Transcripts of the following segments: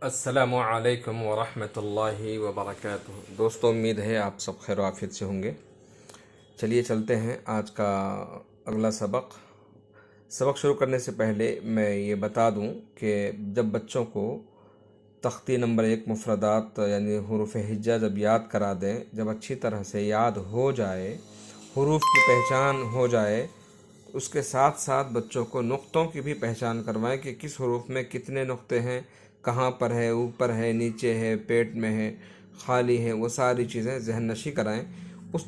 السلام علیکم ورحمۃ اللہ وبرکاتہ۔ دوستوں، امید ہے آپ سب خیر و عافیت سے ہوں گے۔ چلیے چلتے ہیں آج کا اگلا سبق شروع کرنے سے پہلے میں یہ بتا دوں کہ جب بچوں کو تختی نمبر 1 مفردات یعنی حروف ہجا جب یاد کرا دیں، جب اچھی طرح سے یاد ہو جائے، حروف کی پہچان ہو جائے، اس کے ساتھ ساتھ بچوں کو نقطوں کی بھی پہچان کروائیں کہ کس حروف میں کتنے نقطے ہیں، کہاں پر ہے، اوپر ہے، نیچے ہے، پیٹ میں ہے، خالی ہے، وہ ساری چیزیں ذہن نشی کرائیں۔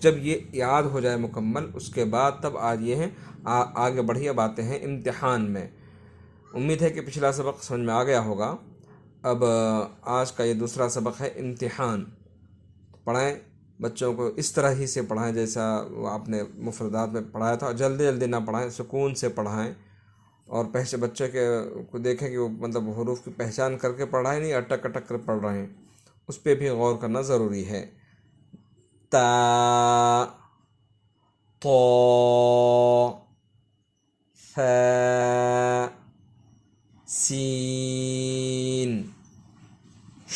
جب یہ یاد ہو جائے مکمل، اس کے بعد تب آج یہ ہیں آگے بڑھیا باتیں ہیں امتحان میں۔ امید ہے کہ پچھلا سبق سمجھ میں آ گیا ہوگا۔ اب آج کا یہ دوسرا سبق ہے امتحان۔ پڑھائیں بچوں کو اس طرح ہی سے پڑھائیں جیسا آپ نے مفردات میں پڑھایا تھا، اور جلدی جلدی نہ پڑھائیں، سکون سے پڑھائیں، اور بچے کو دیکھیں کہ وہ مطلب حروف کی پہچان کر کے پڑھ رہے ہیں، نہیں اٹک اٹک کر پڑھ رہے ہیں، اس پہ بھی غور کرنا ضروری ہے۔ تا، طا، ثا، سین،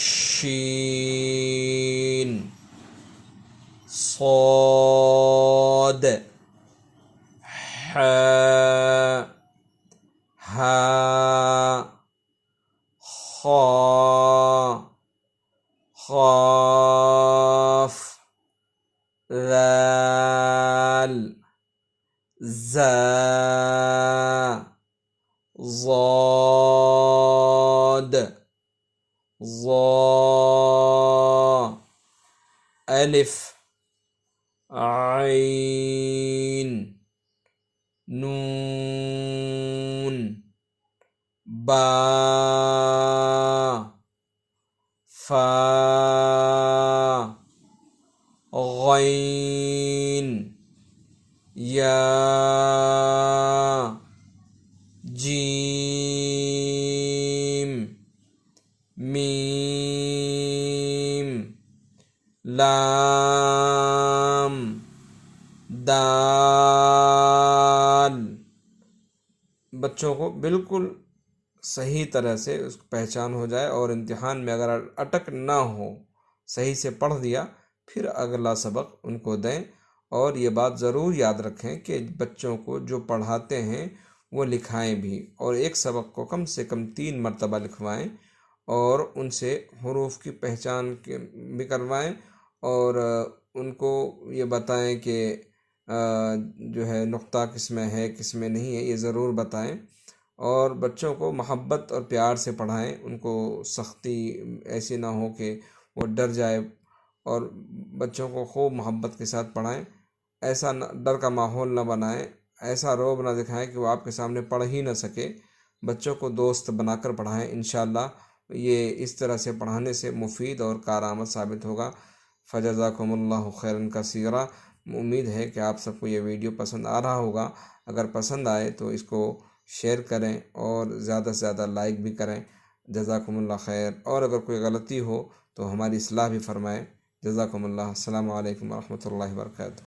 شین، صاد، حاء، ہاء، خاء، قاف، ذال، زا، ضاد، ظا، الف، عین، نون، با، فا، غین، یا، جیم، میم، لام، دال۔ بچوں کو بالکل صحیح طرح سے اس کو پہچان ہو جائے، اور امتحان میں اگر اٹک نہ ہو، صحیح سے پڑھ دیا، پھر اگلا سبق ان کو دیں۔ اور یہ بات ضرور یاد رکھیں کہ بچوں کو جو پڑھاتے ہیں وہ لکھائیں بھی، اور ایک سبق کو کم سے کم 3 مرتبہ لکھوائیں، اور ان سے حروف کی پہچان بھی کروائیں، اور ان کو یہ بتائیں کہ جو ہے نقطہ کس میں ہے کس میں نہیں ہے، یہ ضرور بتائیں۔ اور بچوں کو محبت اور پیار سے پڑھائیں، ان کو سختی ایسی نہ ہو کہ وہ ڈر جائے، اور بچوں کو خوب محبت کے ساتھ پڑھائیں، ایسا ڈر کا ماحول نہ بنائیں، ایسا رعب نہ دکھائیں کہ وہ آپ کے سامنے پڑھ ہی نہ سکے۔ بچوں کو دوست بنا کر پڑھائیں، انشاءاللہ یہ اس طرح سے پڑھانے سے مفید اور کارآمد ثابت ہوگا۔ فجزاکم اللہ خیرا کثیرا۔ امید ہے کہ آپ سب کو یہ ویڈیو پسند آ رہا ہوگا۔ اگر پسند آئے تو اس کو شیئر کریں اور زیادہ سے زیادہ لائک بھی کریں۔ جزاکم اللہ خیر، اور اگر کوئی غلطی ہو تو ہماری اصلاح بھی فرمائیں۔ جزاکم اللہ۔ السلام علیکم ورحمۃ اللہ وبرکاتہ۔